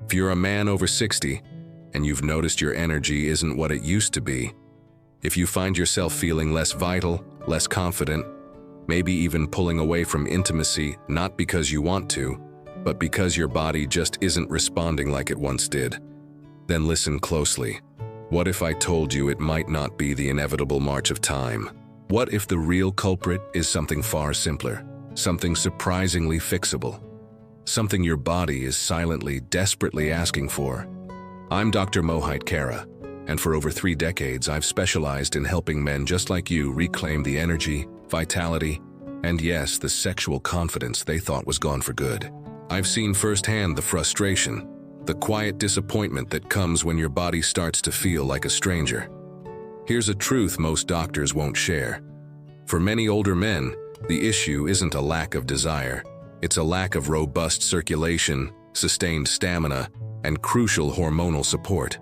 If you're a man over 60 and you've noticed your energy isn't what it used to be, if you find yourself feeling less vital, less confident, maybe even pulling away from intimacy not because you want to, but because your body just isn't responding like it once did, then listen closely. What if I told you it might not be the inevitable march of time? What if the real culprit is something far simpler, something surprisingly fixable, something your body is silently, desperately asking for? I'm Dr. Mohit Khera, and for over 3 decades I've specialized in helping men just like you reclaim the energy, vitality, and yes, the sexual confidence they thought was gone for good. I've seen firsthand the frustration, the quiet disappointment that comes when your body starts to feel like a stranger. Here's a truth most doctors won't share. For many older men, the issue isn't a lack of desire. It's a lack of robust circulation, sustained stamina, and crucial hormonal support.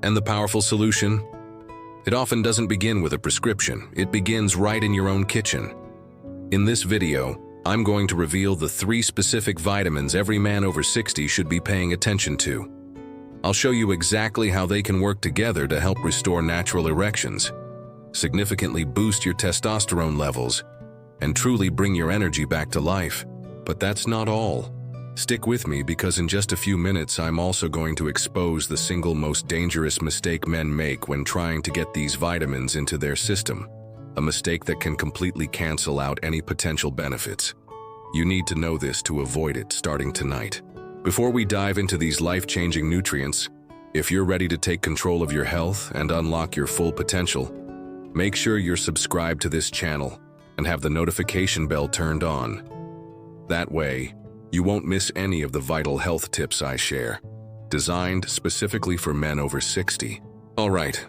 And the powerful solution? It often doesn't begin with a prescription. It begins right in your own kitchen. In this video, I'm going to reveal the 3 specific vitamins every man over 60 should be paying attention to. I'll show you exactly how they can work together to help restore natural erections, significantly boost your testosterone levels, and truly bring your energy back to life. But that's not all. Stick with me because in just a few minutes I'm also going to expose the single most dangerous mistake men make when trying to get these vitamins into their system. A mistake that can completely cancel out any potential benefits. You need to know this to avoid it starting tonight. Before we dive into these life-changing nutrients, if you're ready to take control of your health and unlock your full potential, make sure you're subscribed to this channel and have the notification bell turned on. That way, you won't miss any of the vital health tips I share, designed specifically for men over 60. All right,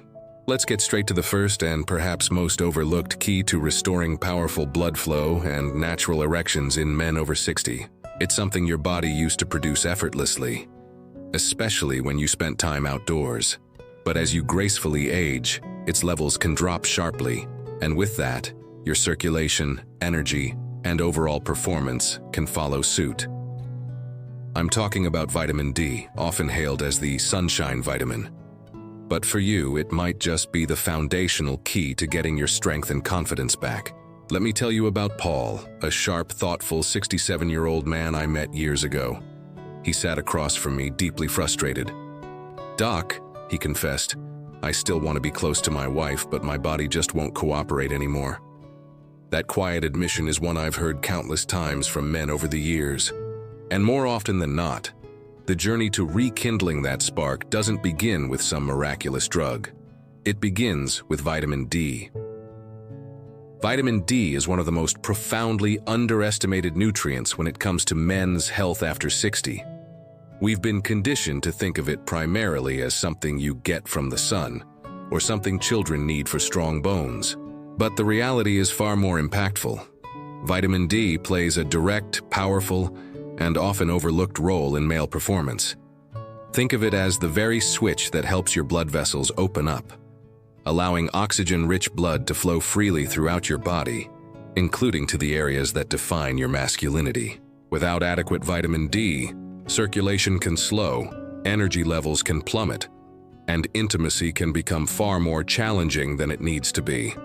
let's get straight to the first and perhaps most overlooked key to restoring powerful blood flow and natural erections in men over 60. It's something your body used to produce effortlessly, especially when you spent time outdoors. But as you gracefully age, its levels can drop sharply, and with that, your circulation, energy, and overall performance can follow suit. I'm talking about vitamin D, often hailed as the sunshine vitamin. But for you, it might just be the foundational key to getting your strength and confidence back. Let me tell you about Paul, a sharp, thoughtful 67-year-old man I met years ago. He sat across from me, deeply frustrated. "Doc," he confessed, "I still want to be close to my wife, but my body just won't cooperate anymore." That quiet admission is one I've heard countless times from men over the years. And more often than not, the journey to rekindling that spark doesn't begin with some miraculous drug. It begins with vitamin D. Vitamin D is one of the most profoundly underestimated nutrients when it comes to men's health after 60. We've been conditioned to think of it primarily as something you get from the sun, or something children need for strong bones. But the reality is far more impactful. Vitamin D plays a direct, powerful, and often overlooked role in male performance. Think of it as the very switch that helps your blood vessels open up, allowing oxygen-rich blood to flow freely throughout your body, including to the areas that define your masculinity. Without adequate vitamin D, circulation can slow, energy levels can plummet, and intimacy can become far more challenging than it needs to be.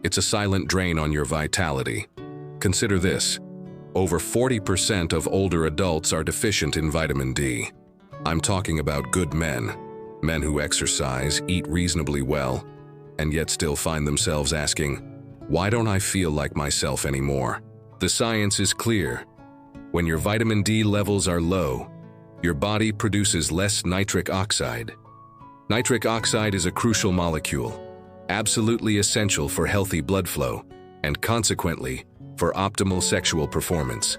It's a silent drain on your vitality. Consider this: over 40% of older adults are deficient in vitamin D. I'm talking about good men who exercise, eat reasonably well, and yet still find themselves asking, "Why don't I feel like myself anymore?" The science is clear. When your vitamin D levels are low, your body produces less nitric oxide. Nitric oxide is a crucial molecule, absolutely essential for healthy blood flow, and consequently, for optimal sexual performance.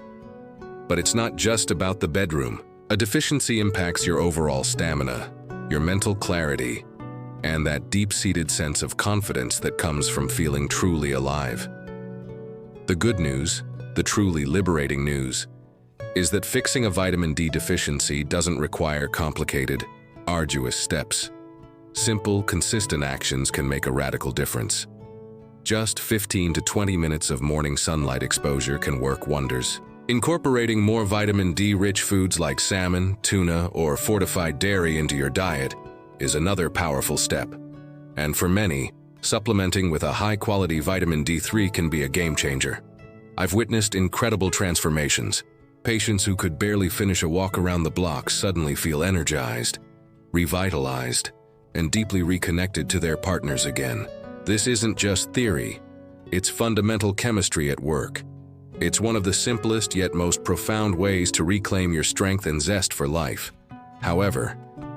But it's not just about the bedroom. A deficiency impacts your overall stamina, your mental clarity, and that deep-seated sense of confidence that comes from feeling truly alive. The good news, the truly liberating news, is that fixing a vitamin D deficiency doesn't require complicated, arduous steps. Simple, consistent actions can make a radical difference. Just 15 to 20 minutes of morning sunlight exposure can work wonders. Incorporating more vitamin D-rich foods like salmon, tuna, or fortified dairy into your diet is another powerful step. And for many, supplementing with a high-quality vitamin D3 can be a game-changer. I've witnessed incredible transformations. Patients who could barely finish a walk around the block suddenly feel energized, revitalized, and deeply reconnected to their partners again. This isn't just theory, it's fundamental chemistry at work. It's one of the simplest yet most profound ways to reclaim your strength and zest for life. However,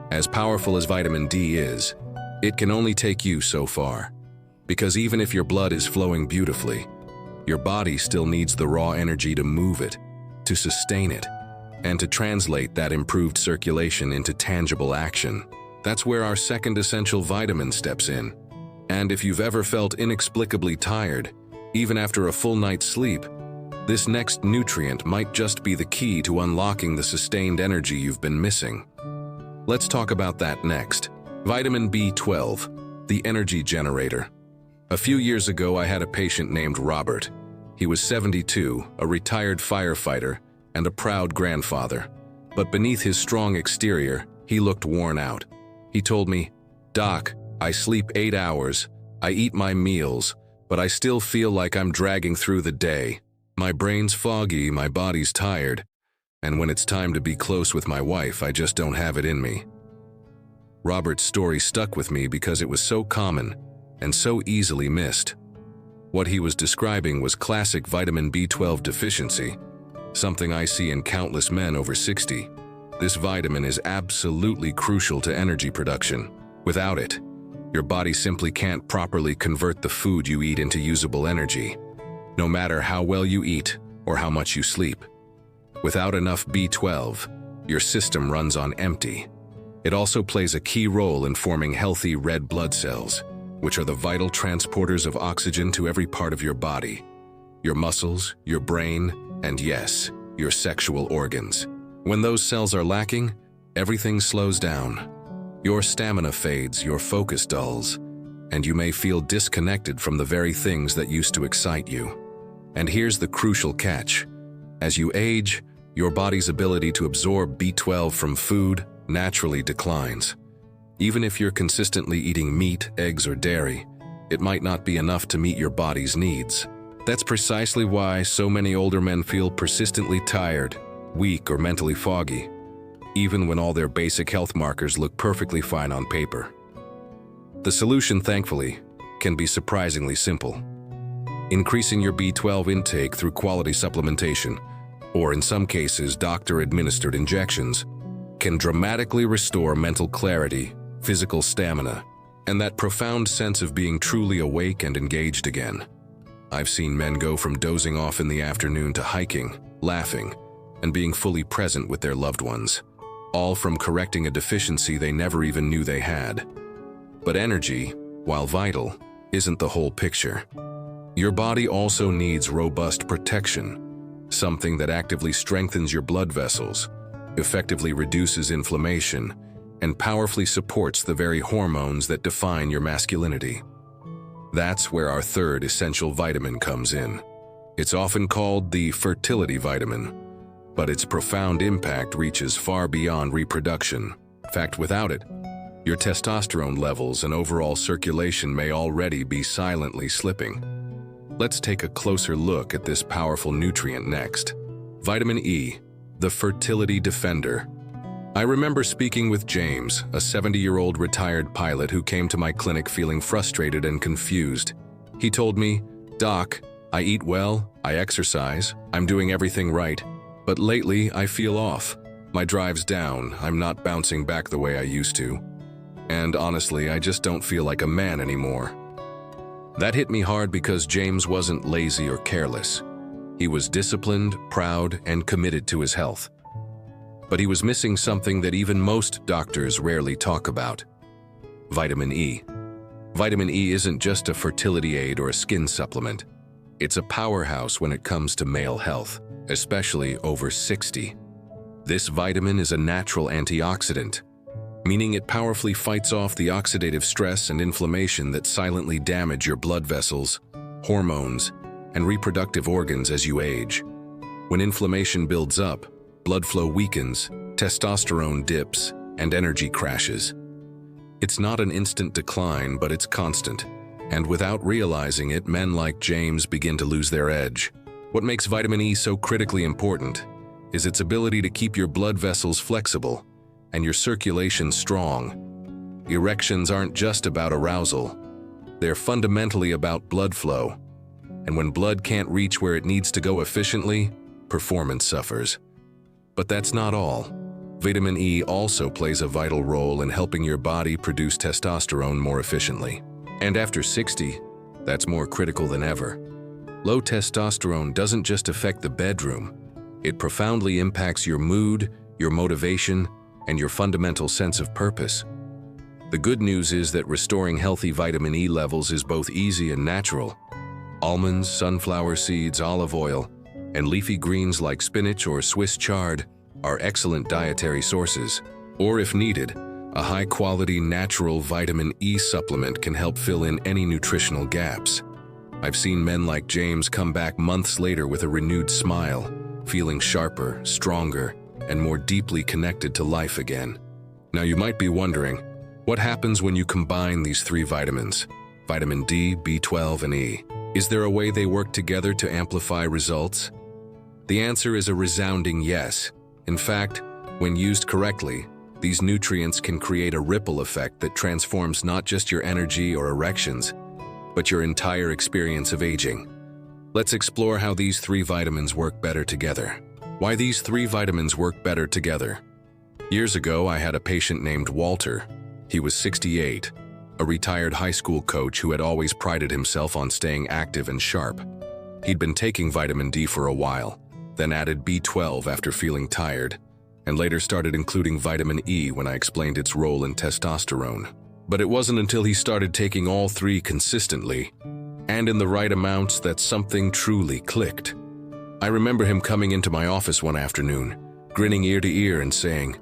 as powerful as vitamin D is, it can only take you so far. Because even if your blood is flowing beautifully, your body still needs the raw energy to move it, to sustain it, and to translate that improved circulation into tangible action. That's where our second essential vitamin steps in. And if you've ever felt inexplicably tired, even after a full night's sleep, this next nutrient might just be the key to unlocking the sustained energy you've been missing. Let's talk about that next. Vitamin B12, the energy generator. A few years ago, I had a patient named Robert. He was 72, a retired firefighter, and a proud grandfather. But beneath his strong exterior, he looked worn out. He told me, "Doc, I sleep 8 hours, I eat my meals, but I still feel like I'm dragging through the day. My brain's foggy, my body's tired, and when it's time to be close with my wife, I just don't have it in me." Robert's story stuck with me because it was so common and so easily missed. What he was describing was classic vitamin B12 deficiency, something I see in countless men over 60. This vitamin is absolutely crucial to energy production. Without it, your body simply can't properly convert the food you eat into usable energy, no matter how well you eat or how much you sleep. Without enough B12, your system runs on empty. It also plays a key role in forming healthy red blood cells, which are the vital transporters of oxygen to every part of your body, your muscles, your brain, and yes, your sexual organs. When those cells are lacking, everything slows down. Your stamina fades, your focus dulls, and you may feel disconnected from the very things that used to excite you. And here's the crucial catch. As you age, your body's ability to absorb B12 from food naturally declines. Even if you're consistently eating meat, eggs, or dairy, it might not be enough to meet your body's needs. That's precisely why so many older men feel persistently tired, weak, or mentally foggy, even when all their basic health markers look perfectly fine on paper. The solution, thankfully, can be surprisingly simple. Increasing your B12 intake through quality supplementation, or in some cases doctor-administered injections, can dramatically restore mental clarity, physical stamina, and that profound sense of being truly awake and engaged again. I've seen men go from dozing off in the afternoon to hiking, laughing, and being fully present with their loved ones, all from correcting a deficiency they never even knew they had. But energy, while vital, isn't the whole picture. Your body also needs robust protection, something that actively strengthens your blood vessels, effectively reduces inflammation, and powerfully supports the very hormones that define your masculinity. That's where our third essential vitamin comes in. It's often called the fertility vitamin, but its profound impact reaches far beyond reproduction. In fact, without it, your testosterone levels and overall circulation may already be silently slipping. Let's take a closer look at this powerful nutrient next. Vitamin E, the fertility defender. I remember speaking with James, a 70-year-old retired pilot who came to my clinic feeling frustrated and confused. He told me, "Doc, I eat well, I exercise, I'm doing everything right, but lately I feel off. My drive's down, I'm not bouncing back the way I used to. And honestly, I just don't feel like a man anymore." That hit me hard because James wasn't lazy or careless. He was disciplined, proud, and committed to his health. But he was missing something that even most doctors rarely talk about: vitamin E. Vitamin E isn't just a fertility aid or a skin supplement. It's a powerhouse when it comes to male health, especially over 60. This vitamin is a natural antioxidant, meaning it powerfully fights off the oxidative stress and inflammation that silently damage your blood vessels, hormones, and reproductive organs as you age. When inflammation builds up, blood flow weakens, testosterone dips, and energy crashes. It's not an instant decline, but it's constant. And without realizing it, men like James begin to lose their edge. What makes vitamin E so critically important is its ability to keep your blood vessels flexible and your circulation strong. Erections aren't just about arousal. They're fundamentally about blood flow. And when blood can't reach where it needs to go efficiently, performance suffers. But that's not all. Vitamin E also plays a vital role in helping your body produce testosterone more efficiently. And after 60, that's more critical than ever. Low testosterone doesn't just affect the bedroom. It profoundly impacts your mood, your motivation, and your fundamental sense of purpose. The good news is that restoring healthy vitamin E levels is both easy and natural. Almonds, sunflower seeds, olive oil, and leafy greens like spinach or Swiss chard are excellent dietary sources. Or if needed, a high-quality natural vitamin E supplement can help fill in any nutritional gaps. I've seen men like James come back months later with a renewed smile, feeling sharper, stronger, and more deeply connected to life again. Now you might be wondering, what happens when you combine these three vitamins? Vitamin D, B12, and E. Is there a way they work together to amplify results? The answer is a resounding yes. In fact, when used correctly, these nutrients can create a ripple effect that transforms not just your energy or erections, but your entire experience of aging. Let's explore how these three vitamins work better together. Why these three vitamins work better together. Years ago, I had a patient named Walter. He was 68, a retired high school coach who had always prided himself on staying active and sharp. He'd been taking vitamin D for a while, then added B12 after feeling tired, and later started including vitamin E when I explained its role in testosterone. But it wasn't until he started taking all three consistently, and in the right amounts, that something truly clicked. I remember him coming into my office one afternoon, grinning ear to ear and saying,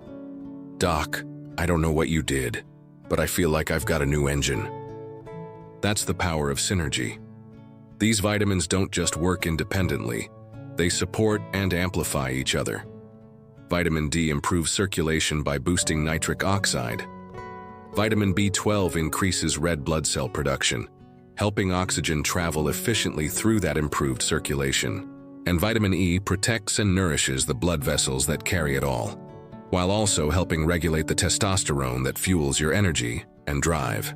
"Doc, I don't know what you did, but I feel like I've got a new engine." That's the power of synergy. These vitamins don't just work independently, they support and amplify each other. Vitamin D improves circulation by boosting nitric oxide. Vitamin B12 increases red blood cell production, helping oxygen travel efficiently through that improved circulation. And vitamin E protects and nourishes the blood vessels that carry it all, while also helping regulate the testosterone that fuels your energy and drive.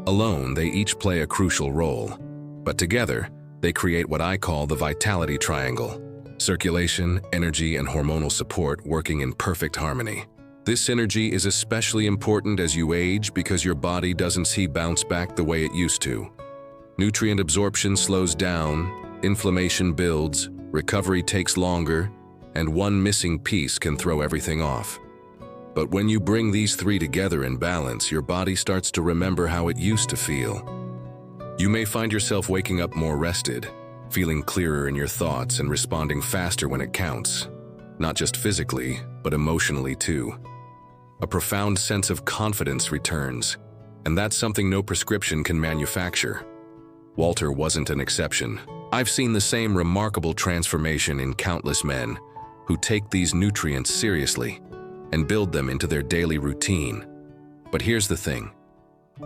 Alone, they each play a crucial role, but together, they create what I call the vitality triangle: circulation, energy, and hormonal support working in perfect harmony. This synergy is especially important as you age because your body doesn't see bounce back the way it used to. Nutrient absorption slows down, inflammation builds, recovery takes longer, and one missing piece can throw everything off. But when you bring these three together in balance, your body starts to remember how it used to feel. You may find yourself waking up more rested, feeling clearer in your thoughts and responding faster when it counts. Not just physically, but emotionally too. A profound sense of confidence returns, and that's something no prescription can manufacture. Walter wasn't an exception. I've seen the same remarkable transformation in countless men who take these nutrients seriously and build them into their daily routine. But here's the thing.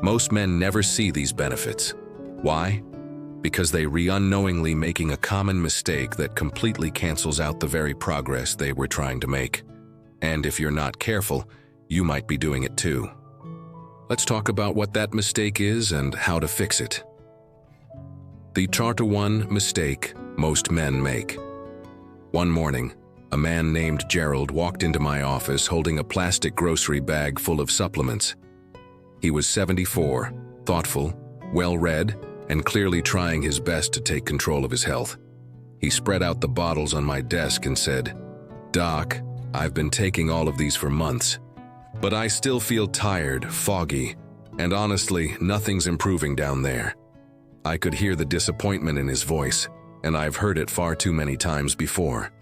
Most men never see these benefits. Why? Because they unknowingly making a common mistake that completely cancels out the very progress they were trying to make. And if you're not careful, you might be doing it too. Let's talk about what that mistake is and how to fix it. The Chapter 1 mistake most men make. One morning, a man named Gerald walked into my office holding a plastic grocery bag full of supplements. He was 74, thoughtful, well-read, and clearly trying his best to take control of his health. He spread out the bottles on my desk and said, "Doc, I've been taking all of these for months, but I still feel tired, foggy, and honestly, nothing's improving down there." I could hear the disappointment in his voice, and I've heard it far too many times before.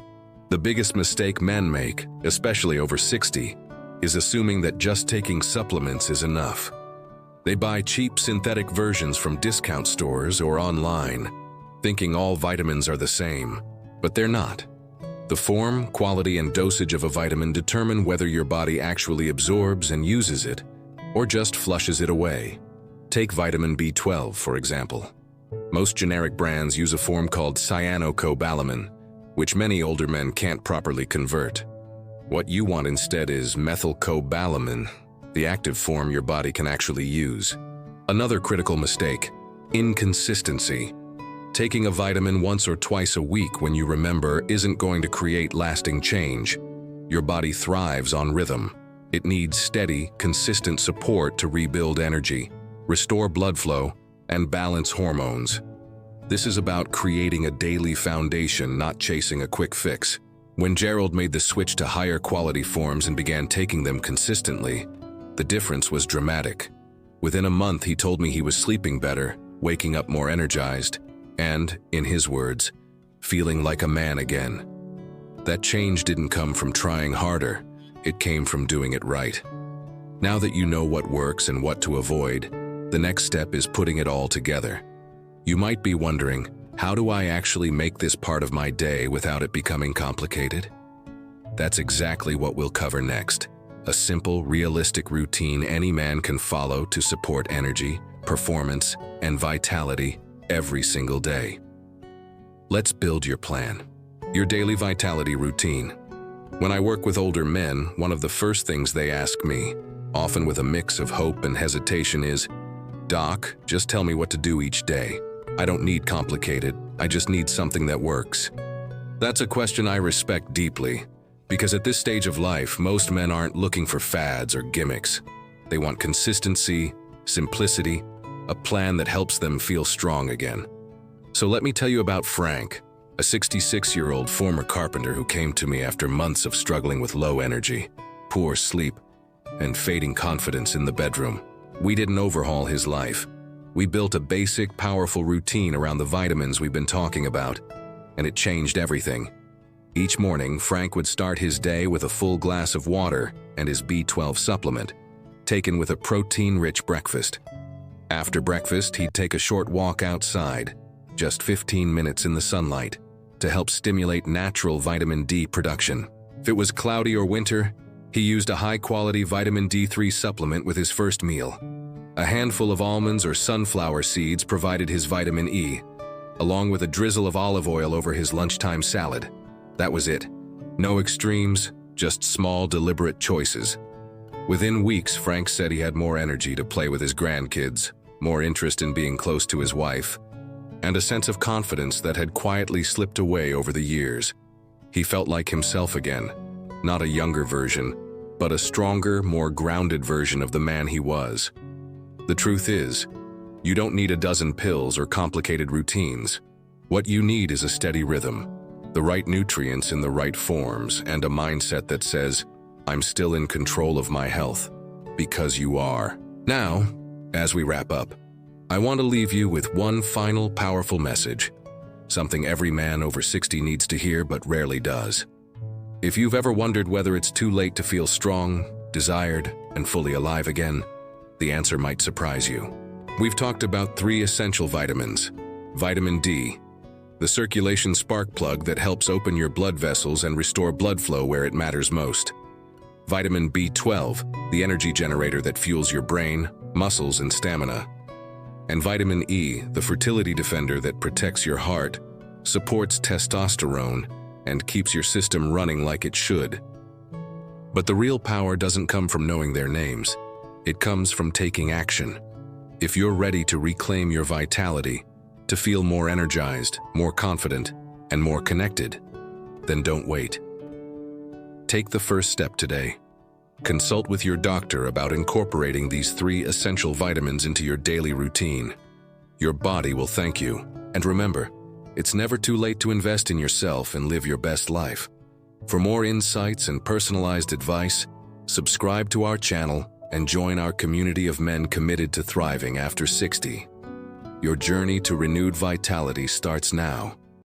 The biggest mistake men make, especially over 60, is assuming that just taking supplements is enough. They buy cheap synthetic versions from discount stores or online, thinking all vitamins are the same, but they're not. The form, quality, and dosage of a vitamin determine whether your body actually absorbs and uses it, or just flushes it away. Take vitamin B12, for example. Most generic brands use a form called cyanocobalamin, which many older men can't properly convert. What you want instead is methylcobalamin, the active form your body can actually use. Another critical mistake: inconsistency. Taking a vitamin once or twice a week when you remember isn't going to create lasting change. Your body thrives on rhythm. It needs steady, consistent support to rebuild energy, restore blood flow, and balance hormones. This is about creating a daily foundation, not chasing a quick fix. When Gerald made the switch to higher quality forms and began taking them consistently, the difference was dramatic. Within a month, he told me he was sleeping better, waking up more energized, and, in his words, feeling like a man again. That change didn't come from trying harder, it came from doing it right. Now that you know what works and what to avoid, the next step is putting it all together. You might be wondering, how do I actually make this part of my day without it becoming complicated? That's exactly what we'll cover next. A simple, realistic routine any man can follow to support energy, performance, and vitality every single day. Let's build your plan. Your daily vitality routine. When I work with older men, one of the first things they ask me, often with a mix of hope and hesitation, is, "Doc, just tell me what to do each day. I don't need complicated, I just need something that works." That's a question I respect deeply, because at this stage of life, most men aren't looking for fads or gimmicks. They want consistency, simplicity, a plan that helps them feel strong again. So let me tell you about Frank, a 66-year-old former carpenter who came to me after months of struggling with low energy, poor sleep, and fading confidence in the bedroom. We didn't overhaul his life. We built a basic, powerful routine around the vitamins we've been talking about, and it changed everything. Each morning, Frank would start his day with a full glass of water and his B12 supplement, taken with a protein-rich breakfast. After breakfast, he'd take a short walk outside, just 15 minutes in the sunlight, to help stimulate natural vitamin D production. If it was cloudy or winter, he used a high-quality vitamin D3 supplement with his first meal. A handful of almonds or sunflower seeds provided his vitamin E, along with a drizzle of olive oil over his lunchtime salad. That was it. No extremes, just small, deliberate choices. Within weeks, Frank said he had more energy to play with his grandkids, more interest in being close to his wife, and a sense of confidence that had quietly slipped away over the years. He felt like himself again, not a younger version, but a stronger, more grounded version of the man he was. The truth is, you don't need a dozen pills or complicated routines. What you need is a steady rhythm, the right nutrients in the right forms, and a mindset that says, "I'm still in control of my health," because you are. Now, as we wrap up, I want to leave you with one final powerful message, something every man over 60 needs to hear but rarely does. If you've ever wondered whether it's too late to feel strong, desired, and fully alive again, the answer might surprise you. We've talked about 3 essential vitamins. Vitamin D, the circulation spark plug that helps open your blood vessels and restore blood flow where it matters most. Vitamin B12, the energy generator that fuels your brain, muscles, and stamina. And vitamin E, the fertility defender that protects your heart, supports testosterone, and keeps your system running like it should. But the real power doesn't come from knowing their names. It comes from taking action. If you're ready to reclaim your vitality, to feel more energized, more confident, and more connected, then don't wait. Take the first step today. Consult with your doctor about incorporating these 3 essential vitamins into your daily routine. Your body will thank you. And remember, it's never too late to invest in yourself and live your best life. For more insights and personalized advice, subscribe to our channel and join our community of men committed to thriving after 60. Your journey to renewed vitality starts now.